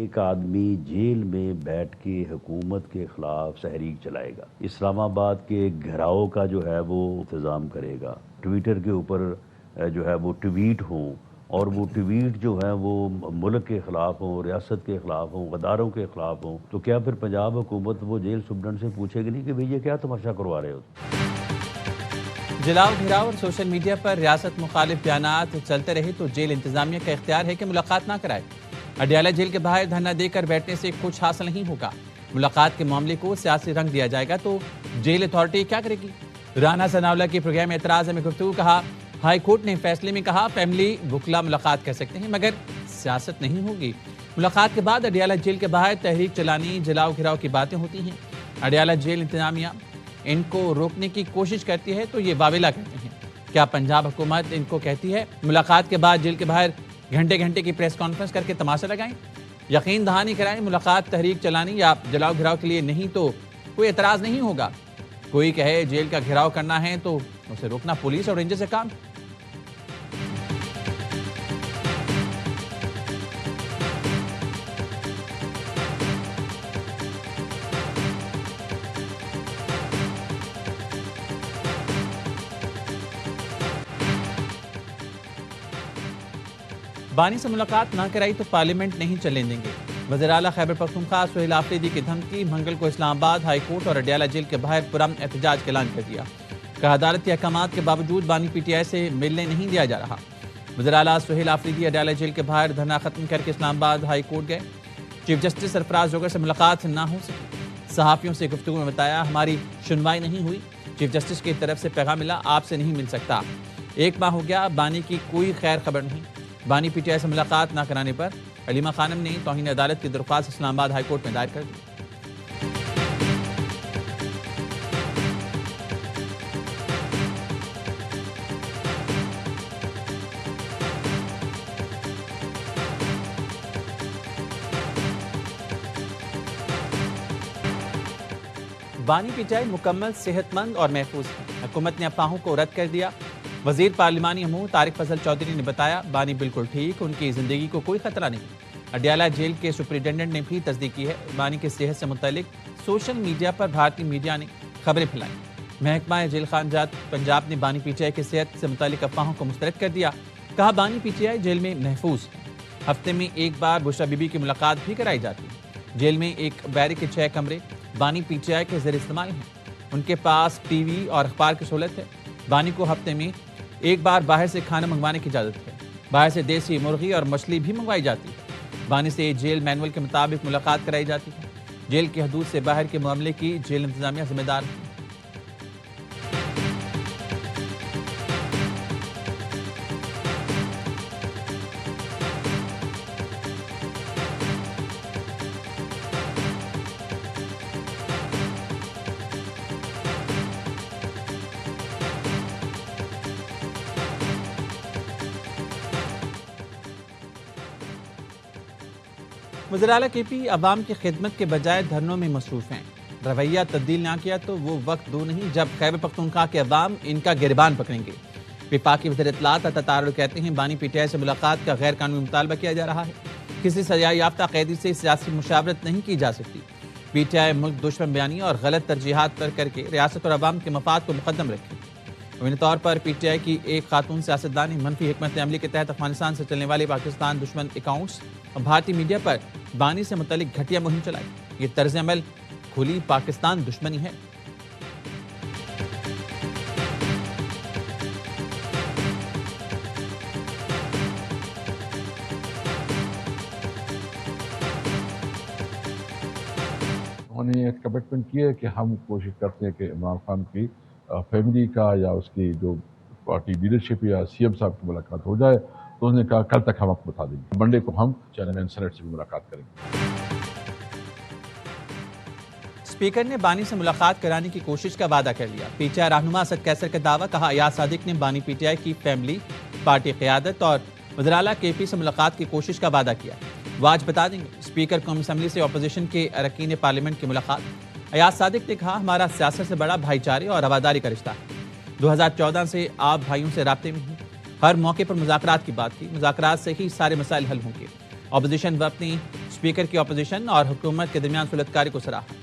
ایک آدمی جیل میں بیٹھ کے حکومت کے خلاف تحریک چلائے گا، اسلام آباد کے گھراؤ کا جو ہے وہ انتظام کرے گا، ٹویٹر کے اوپر جو ہے وہ ٹویٹ ہوں اور وہ ٹویٹ جو ہے وہ ملک کے خلاف ہوں، ریاست کے خلاف ہوں، غداروں کے خلاف ہوں، تو کیا پھر پنجاب حکومت وہ جیل سپرڈنٹ سے پوچھے گی نہیں کہ بھئی یہ کیا تماشا کروا رہے ہو؟ جلاؤ گھراؤ اور سوشل میڈیا پر ریاست مخالف بیانات چلتے رہے تو جیل انتظامیہ کا اختیار ہے کہ ملاقات نہ کرائے۔ اڈیالہ جیل کے باہر دھرنا دے کر بیٹھنے سے کچھ حاصل نہیں ہوگا۔ ملاقات کے معاملے کو سیاسی رنگ دیا جائے گا تو جیل اتھارٹی کیا کرے گی؟ رانا ثناءاللہ کی پروگرام اعتراض میں گفتگو، کہا ہائی کورٹ نے فیصلے میں کہا فیملی وکلا ملاقات کر سکتے ہیں مگر سیاست نہیں ہوگی۔ ملاقات کے بعد اڈیالہ جیل کے باہر تحریک چلانی، جلاؤ گھراؤ کی باتیں ہوتی ہیں۔ اڈیالہ جیل انتظامیہ ان کو روکنے کی کوشش کرتی ہے تو یہ واویلا کہتے ہیں۔ کیا پنجاب حکومت ان کو کہتی ہے ملاقات کے بعد جیل کے باہر گھنٹے گھنٹے کی پریس کانفرنس کر کے تماشا لگائیں، یقین دہانی کرائیں؟ ملاقات تحریک چلانی یا جلاؤ گھراؤ کے لیے نہیں تو کوئی اعتراض نہیں ہوگا۔ کوئی کہے جیل کا گھراؤ کرنا ہے تو اسے روکنا پولیس اور رینجر سے کام۔ بانی سے ملاقات نہ کرائی تو پارلیمنٹ نہیں چلنے دیں گے۔ وزیر اعلیٰ خیبر پختونخوا سہیل آفریدی کی دھمکی، منگل کو اسلام آباد ہائی کورٹ اور اڈیالہ جیل کے باہر پرامن احتجاج کا اعلان کر دیا۔ کہا عدالتی احکامات کے باوجود بانی پی ٹی آئی سے ملنے نہیں دیا جا رہا۔ وزیر اعلیٰ سہیل آفریدی اڈیالہ جیل کے باہر دھرنا ختم کر کے اسلام آباد ہائی کورٹ گئے۔ چیف جسٹس سرفراز جوگر سے ملاقات نہ ہو سکی۔ صحافیوں سے گفتگو میں بتایا ہماری سنوائی نہیں ہوئی، چیف جسٹس کی طرف سے پیغام ملا آپ سے نہیں مل سکتا، 1 ماہ ہو گیا، بانی کی کوئی خیر خبر نہیں۔ بانی پی ٹی آئی سے ملاقات نہ کرانے پر علیمہ خانم نے توہین عدالت کی درخواست اسلام آباد ہائی کورٹ میں دائر کر دی۔ بانی پی ٹی آئی مکمل صحت مند اور محفوظ ہے۔ حکومت نے افواہوں کو رد کر دیا۔ وزیر پارلیمانی امور طارق فضل چودھری نے بتایا بانی بالکل ٹھیک، ان کی زندگی کو کوئی خطرہ نہیں۔ اڈیالہ جیل کے سپرنٹینڈنٹ نے بھی تصدیق کی ہے بانی کی صحت سے متعلق سوشل میڈیا پر بھارتی میڈیا نے خبریں پھیلائیں۔ محکمہ جیل خانجات پنجاب نے بانی پی ٹی آئی کی صحت سے متعلق افواہوں کو مسترد کر دیا۔ کہا بانی پی ٹی آئی جیل میں محفوظ ہے، ہفتے میں 1 بار بشرا بی بی کی ملاقات بھی کرائی جاتی ہے۔ جیل میں ایک بیرک کے 6 کمرے بانی پی ٹی آئی کے زیر استعمال ہیں۔ ان کے پاس ٹی وی اور اخبار کی سہولت ہے۔ بانی کو ہفتے میں 1 بار باہر سے کھانا منگوانے کی اجازت ہے۔ باہر سے دیسی مرغی اور مچھلی بھی منگوائی جاتی ہے۔ بانی سے جیل مینول کے مطابق ملاقات کرائی جاتی ہے۔ جیل کی حدود سے باہر کے معاملے کی جیل انتظامیہ ذمہ دار ہے۔ وزیر اعلیٰ کے پی عوام کی خدمت کے بجائے دھرنوں میں مصروف ہیں۔ رویہ تبدیل نہ کیا تو وہ وقت دور نہیں جب خیبر پختونخوا کے عوام ان کا گریبان پکڑیں گے۔ وفاقی وزیر اطلاعات عطا طاہر کہتے ہیں بانی پی ٹی آئی سے ملاقات کا غیر قانونی مطالبہ کیا جا رہا ہے۔ کسی سزا یافتہ قیدی سے سیاسی مشاورت نہیں کی جا سکتی۔ پی ٹی آئی ملک دشمن بیانی اور غلط ترجیحات پر کر کے ریاست اور عوام کے مفاد کو مقدم رکھے۔ عمومی طور پر پی ٹی آئی کی ایک خاتون سیاستدان نے منفی حکمت عملی کے تحت افغانستان سے چلنے والے پاکستان دشمن اکاؤنٹس اور بھارتی میڈیا پر بانی سے متعلق گھٹیا مہم چلائی۔ یہ طرز عمل کھلی پاکستان دشمنی ہے۔ انہوں نے ایک کمٹمنٹ کی ہے کہ ہم کوشش کرتے ہیں کہ عمران خان کی فیملی کا یا اس کی جو پارٹی لیڈرشپ یا سی ایم صاحب کی ملاقات ہو جائے، تو انہوں نے کہا کل تک ہم آپ کو بتا دیں گے، منڈے کو ہم چیئرمین سینیٹ سے بھی ملاقات کریں گے۔ اسپیکر نے بانی سے ملاقات کرانے کی کوشش کا وعدہ کر لیا۔ پی ٹی آئی رہنما اسد قیصر کا دعویٰ، کہا ایاز صادق نے بانی پی ٹی آئی کی فیملی، پارٹی قیادت اور وزیر اعلیٰ کے پی سے ملاقات کی کوشش کا وعدہ کیا۔ وہ آج بتا دیں گے۔ اسپیکر قومی اسمبلی سے اپوزیشن کے اراکین پارلیمنٹ کی ملاقات۔ ایاز صادق نے کہا ہمارا سیاست سے بڑا بھائی چارے اور رواداری کا رشتہ ہے۔ 2014 سے آپ بھائیوں سے رابطے میں ہیں، ہر موقع پر مذاکرات کی بات کی، مذاکرات سے ہی سارے مسائل حل ہوں گے۔ اپوزیشن وفد نے اسپیکر کی اپوزیشن اور حکومت کے درمیان صلحکاری کو سراہا۔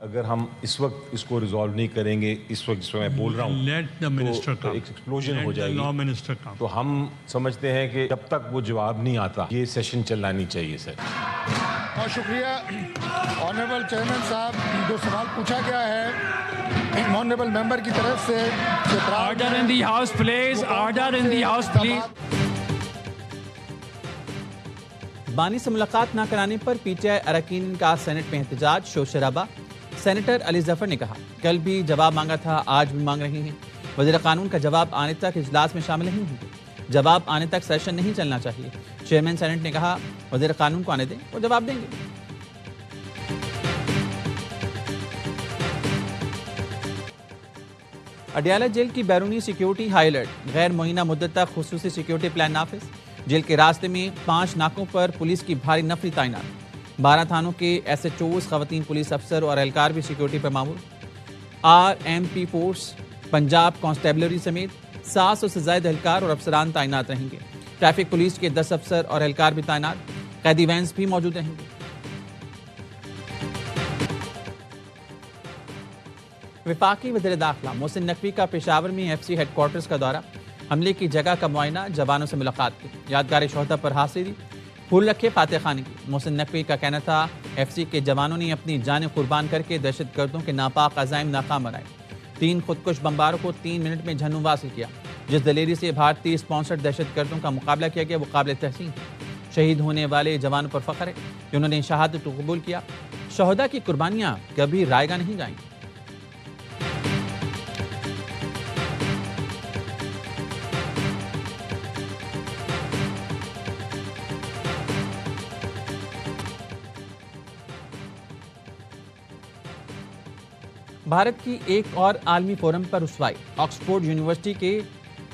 اگر ہم اس وقت اس کو ریزالو نہیں کریں گے، اس وقت جس میں بول رہا ہوں Let the minister تو come. ایک ایکسپلوژن ہو Let جائے the گی، law minister come. تو ہم سمجھتے ہیں کہ جب تک وہ جواب نہیں آتا یہ سیشن چلنا نہیں چاہیے سر۔ بہت شکریہ آنریبل چیئرمین صاحب۔ جو سوال پوچھا گیا ہے آنریبل ممبر کی طرف سے Order in the house, please. Order in the house, please. بانی سے ملاقات نہ کرانے پر پی ٹی آئی اراکین کا سینٹ میں احتجاج، شور شرابہ۔ سینیٹر علی ظفر نے کہا کل بھی جواب مانگا تھا، آج بھی مانگ رہے ہیں۔ وزیر قانون کا جواب آنے تک اجلاس میں شامل نہیں ہوں گے، جواب آنے تک سیشن نہیں چلنا چاہیے۔ چیئرمین سینٹ نے کہا وزیر قانون کو آنے دیں، وہ جواب دیں گے۔ اڈیالہ جیل کی بیرونی سیکیورٹی ہائی الرٹ، غیر معینہ مدت تک خصوصی سیکیورٹی پلان نافذ۔ جیل کے راستے میں 5 ناکوں پر پولیس کی بھاری نفری تعینات۔ 12 تھانوں کے ایس ایچ اوز، خواتین پولیس افسر اور اہلکار بھی سیکیورٹی پر معمور۔ R M P force, Punjab constabulary سمیت 700 سے زائد اہلکار اور افسران تعینات رہیں گے۔ ٹریفک پولیس کے 10 افسر اور اہلکار بھی تعینات، قیدی وینز بھی موجود رہیں گے۔ وفاقی وزیر داخلہ محسن نقوی کا پشاور میں ایف سی ہیڈ کوارٹرز کا دورہ، حملے کی جگہ کا معائنہ، جوانوں سے ملاقات کی، یادگار شہداء پر حاضری دی، پھول رکھے، فاتح خوانی کی۔ محسن نقوی کا کہنا تھا ایف سی کے جوانوں نے اپنی جانیں قربان کر کے دہشت گردوں کے ناپاک عزائم ناکام بنائے۔ 3 خودکش بمباروں کو 3 منٹ میں جھنوں حاصل کیا۔ جس دلیری سے بھارتی اسپانسرڈ دہشت گردوں کا مقابلہ کیا گیا وہ قابل تحسین ہے۔ شہید ہونے والے جوانوں پر فخر ہے جنہوں نے شہادت کو قبول کیا۔ شہداء کی قربانیاں کبھی رائیگاں نہیں جائیں گی۔ بھارت کی ایک اور عالمی فورم پر رسوائی، آکسفورڈ یونیورسٹی کے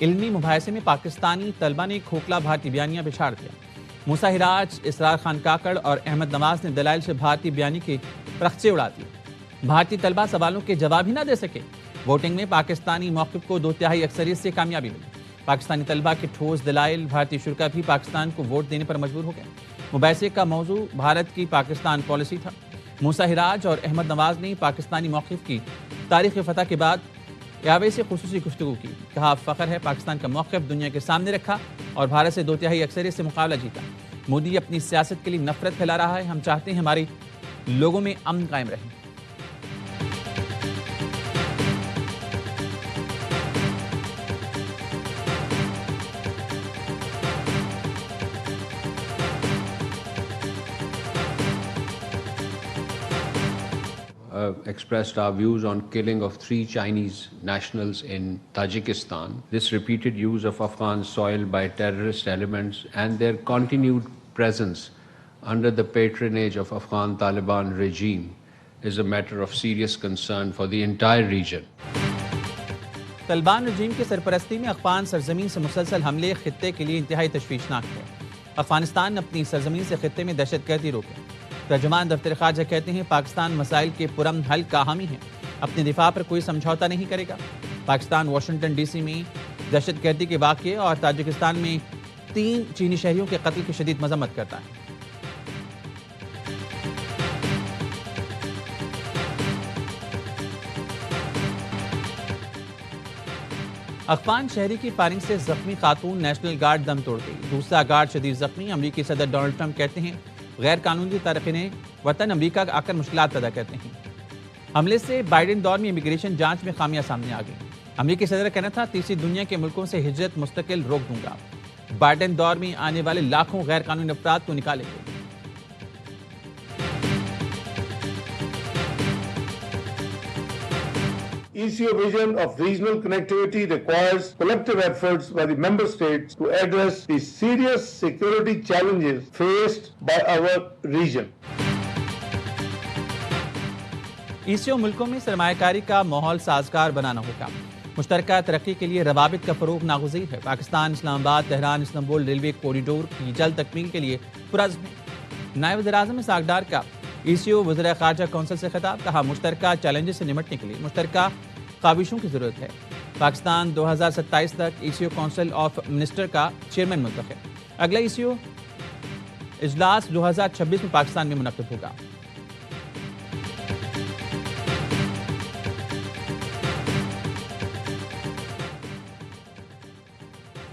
علمی مباحثے میں پاکستانی طلبہ نے کھوکھلا بھارتی بیانیہ بچھاڑ دیا۔ موسیٰ ہراج، اسرار خان کاکڑ اور احمد نواز نے دلائل سے بھارتی بیانی کے پرخچے اڑا دیے۔ بھارتی طلبہ سوالوں کے جواب ہی نہ دے سکے۔ ووٹنگ میں پاکستانی موقف کو 2/3 اکثریت سے کامیابی ملی۔ پاکستانی طلبہ کے ٹھوس دلائل، بھارتی شرکا بھی پاکستان کو ووٹ دینے پر مجبور ہو گئے۔ مباحثے کا موضوع بھارت کی پاکستان پالیسی تھا۔ موسیٰ ہراج اور احمد نواز نے پاکستانی موقف کی تاریخ فتح کے بعد یاوے سے خصوصی گفتگو کی۔ کہا فخر ہے پاکستان کا موقف دنیا کے سامنے رکھا اور بھارت سے 2/3 اکثریت سے مقابلہ جیتا۔ مودی اپنی سیاست کے لیے نفرت پھیلا رہا ہے، ہم چاہتے ہیں ہماری لوگوں میں امن قائم رہے۔ expressed our views on killing of 3 Chinese nationals in Tajikistan. This repeated use of Afghan soil by terrorist elements and their continued presence under the patronage of Afghan Taliban regime is a matter of serious concern for the entire region. Taliban رجیم کی سرپرستی میں افغان سرزمین سے مسلسل حملے خطے کے لیے انتہائی تشویشناک ہے۔ افغانستان اپنی سرزمین سے خطے میں دہشت گردی روکے۔ ترجمان دفتر خارجہ کہتے ہیں پاکستان مسائل کے پرامن حل کا حامی ہے، اپنے دفاع پر کوئی سمجھوتا نہیں کرے گا۔ پاکستان واشنگٹن ڈی سی میں دہشت گردی کے واقعے اور تاجکستان میں 3 چینی شہریوں کے قتل کی شدید مذمت کرتا ہے۔ افغان شہری کی فائرنگ سے زخمی خاتون نیشنل گارڈ دم توڑ گئی، دوسرا گارڈ شدید زخمی۔ امریکی صدر ڈونلڈ ٹرمپ کہتے ہیں غیر قانونی تارکین وطن امریکہ آ کر مشکلات پیدا کرتے ہیں۔ حملے سے بائیڈن دور میں امیگریشن جانچ میں خامیاں سامنے آ گئی۔ امریکی صدر کا کہنا تھا تیسری دنیا کے ملکوں سے ہجرت مستقل روک دوں گا۔ بائیڈن دور میں آنے والے لاکھوں غیر قانونی افراد کو نکالیں گے۔ ECO vision of regional connectivity requires collective efforts by the member states to address the serious security challenges faced by our region. ECO ملکوں میں سرمایہ کاری کا ماحول سازگار بنانا ہوگا۔ مشترکہ ترقی کے لیے روابط کا فروغ ناگزیر ہے۔ پاکستان اسلام آباد تہران استنبول ریلوے کوریڈور کی جلد تکمیل کے لیے پرعزم ہے۔ نائب وزیر اعظم اسحاق ڈار کا ECO وزرائے خارجہ کونسل سے خطاب، کہا مشترکہ چیلنجز سے نمٹنے کے لیے مشترکہ کاوشوں کی ضرورت ہے۔ پاکستان 2027 تک ECO کونسل آف منسٹر کا چیئرمین منتخب۔ اگلا ECO اجلاس 2026 میں پاکستان میں منعقد ہوگا۔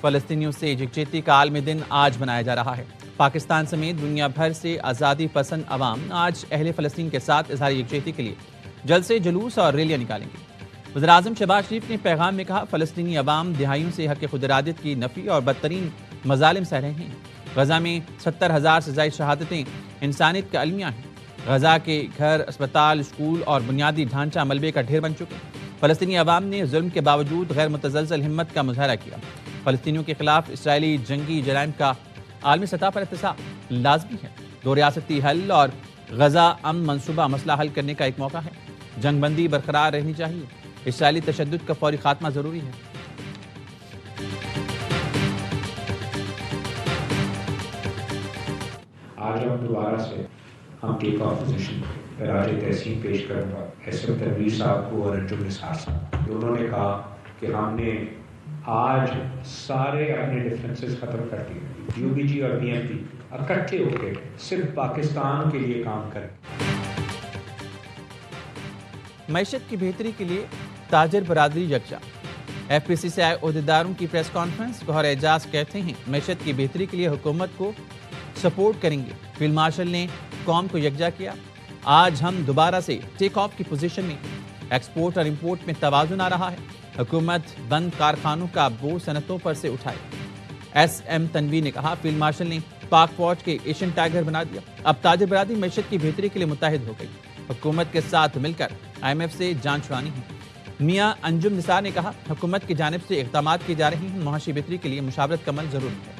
فلسطینیوں سے یکجہتی کا عالمی دن آج منایا جا رہا ہے۔ پاکستان سمیت دنیا بھر سے آزادی پسند عوام آج اہل فلسطین کے ساتھ اظہار یکجہتی کے لیے جلسے، جلوس اور ریلیاں نکالیں گے۔ وزیراعظم شہباز شریف نے پیغام میں کہا، فلسطینی عوام دہائیوں سے حق خود ارادیت کی نفی اور بدترین مظالم سہ رہے ہیں۔ غزہ میں 70,000 سے زائد شہادتیں انسانیت کا المیہ ہیں۔ غزہ کے گھر، اسپتال، اسکول اور بنیادی ڈھانچہ ملبے کا ڈھیر بن چکے ہیں۔ فلسطینی عوام نے ظلم کے باوجود غیر متزلزل ہمت کا مظاہرہ کیا۔ فلسطینیوں کے خلاف اسرائیلی جنگی جرائم کا عالمی سطح پر احتساب لازمی ہے۔ دو ریاستی حل اور غزہ امن منصوبہ مسئلہ حل کرنے کا ایک موقع ہے۔ جنگ بندی برقرار رہنی چاہیے۔ اسرائیلی تشدد کا فوری خاتمہ ضروری ہے۔ آج ہم دوبارہ سے ہم ٹیک آف پوزیشن پر آج تحسین پیش کروں گا ایس ایم تنویر صاحب کو اور انجم نثار صاحب۔ انہوں نے کہا کہ ہم نے آج سارے اپنے ڈفرینسز ختم کر دیے، UBG اور BMP اکٹھے ہو کے صرف پاکستان کے لیے کام کریں۔ معیشت کی بہتری کے لیے تاجر برادری یکجا۔ FPC سے آئے عہدیداروں کی پریس کانفرنس، گوہر اعجاز کہتے ہیں معیشت کی بہتری کے لیے حکومت کو سپورٹ کریں گے۔ فیلڈ مارشل نے قوم کو یکجا کیا۔ آج ہم دوبارہ سے ٹیک آف کی پوزیشن میں، ایکسپورٹ اور امپورٹ میں توازن آ رہا ہے۔ حکومت بند کارخانوں کا بوجھ صنعتوں پر سے اٹھائے۔ SM تنویر نے کہا، فیلڈ مارشل نے پاک فوج کے ایشین ٹائیگر بنا دیا۔ اب تاجر برادری معیشت کی بہتری کے لیے متحد ہو گئی۔ حکومت کے ساتھ مل کر IMF سے جان چھڑانی ہے۔ میاں انجم نثار نے کہا، حکومت کی جانب سے اقدامات کیے جا رہے ہیں، معاشی بہتری کے لیے مشاورت کا عمل ضروری ہے۔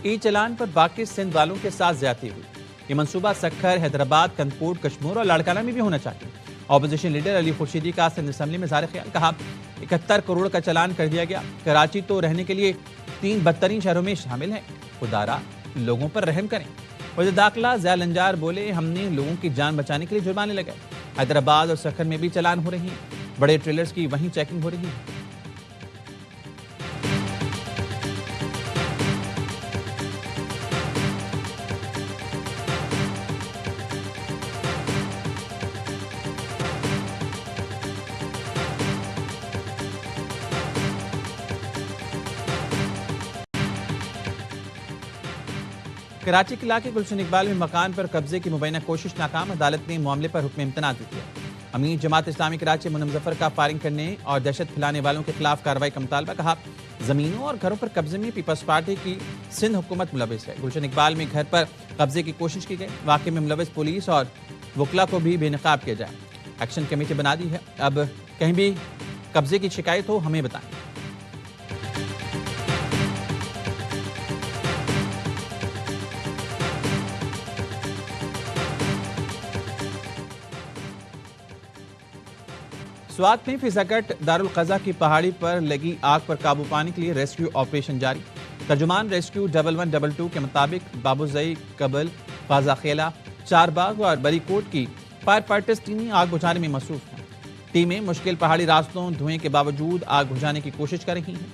ای چلان پر باقی سندھ والوں کے ساتھ زیادتی ہوئی۔ یہ منصوبہ سکھر، حیدرآباد، کنپور، کشمور اور لاڑکانہ میں بھی ہونا چاہیے۔ اپوزیشن لیڈر علی خورشیدی کا سندھ اسمبلی میں اظہار خیال، کہا 71 کروڑ کا چلان کر دیا گیا۔ کراچی تو رہنے کے لیے 3 بدترین شہروں میں شامل ہے۔ خدارا لوگوں پر رحم کریں۔ وزیر داخلہ ضیاء الانجار بولے، ہم نے لوگوں کی جان بچانے کے لیے جرمانے لگائے۔ حیدرآباد اور سکھر میں بھی چلان ہو رہے ہیں، بڑے ٹریلرز کی وہیں چیکنگ ہو رہی ہے۔ کراچی کے علاقے گلشن اقبال میں مکان پر قبضے کی مبینہ کوشش ناکام، عدالت نے معاملے پر حکم امتناع دے دیا۔ امیر جماعت اسلامی کراچی منم ظفر کا فائرنگ کرنے اور دہشت پھیلانے والوں کے خلاف کارروائی کا مطالبہ، کہا زمینوں اور گھروں پر قبضے میں پیپلز پارٹی کی سندھ حکومت ملوث ہے۔ گلشن اقبال میں گھر پر قبضے کی کوشش کی گئی، واقعے میں ملوث پولیس اور وکلا کو بھی بے نقاب کیا جائے۔ ایکشن کمیٹی بنا دی ہے، اب کہیں بھی قبضے کی شکایت ہو ہمیں بتائیں۔ سوات میں فضا گٹ دارالقضا کی پہاڑی پر لگی آگ پر قابو پانے کے لیے ریسکیو آپریشن جاری۔ ترجمان ریسکیو 1112 کے مطابق بابوزئی، کبل، فازا خیلہ، چار باغ اور بری کوٹ کی فائر فائٹرز ٹیمیں آگ بجھانے میں مصروف ہیں۔ ٹیمیں مشکل پہاڑی راستوں، دھوئیں کے باوجود آگ بجھانے کی کوشش کر رہی ہیں۔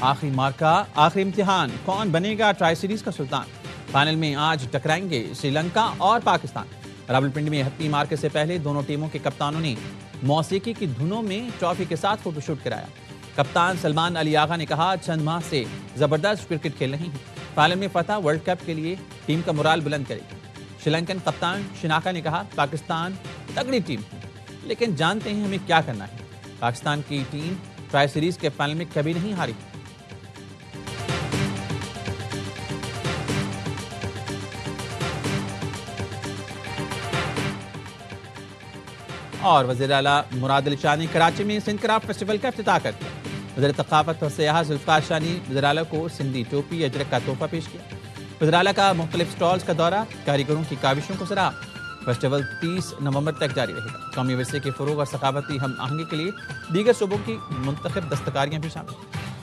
آخری مارکا، آخری امتحان، کون بنے گا ٹرائی سیریز کا سلطان؟ فائنل میں آج ٹکرائیں گے سری لنکا اور پاکستان۔ راولپنڈی میں حتمی مارکے سے پہلے دونوں ٹیموں کے کپتانوں نے موسیقی کی دھنوں میں ٹرافی کے ساتھ فوٹو شوٹ کرایا۔ کپتان سلمان علی آغا نے کہا، چند ماہ سے زبردست کرکٹ کھیل رہے ہیں، فائنل میں فتح ورلڈ کپ کے لیے ٹیم کا مورال بلند کرے گی۔ شری لنکن کپتان شناکا نے کہا، پاکستان تگڑی ٹیم ہے لیکن جانتے ہیں ہمیں کیا کرنا ہے۔ پاکستان کی ٹیم ٹرائی سیریز کے فائنل میں کبھی نہیں ہاری۔ اور وزیر اعلیٰ مراد علی شاہ نے کراچی میں سندھ کرافٹ فیسٹیول کا افتتاح کر دیا۔ وزیر ثقافت اور سیاحت ذوالفقار شاہ نے وزیر اعلیٰ کو سندھی ٹوپی اجرک کا تحفہ پیش کیا۔ وزراء کا مختلف سٹالز کا دورہ، کاریگروں کی کاوشوں کو سراہا۔ فیسٹیول 30 نومبر تک جاری رہے گا۔ قومی ورثے کے فروغ اور ثقافتی ہم آہنگی کے لیے دیگر صوبوں کی منتخب دستکاریاں بھی شامل ہیں۔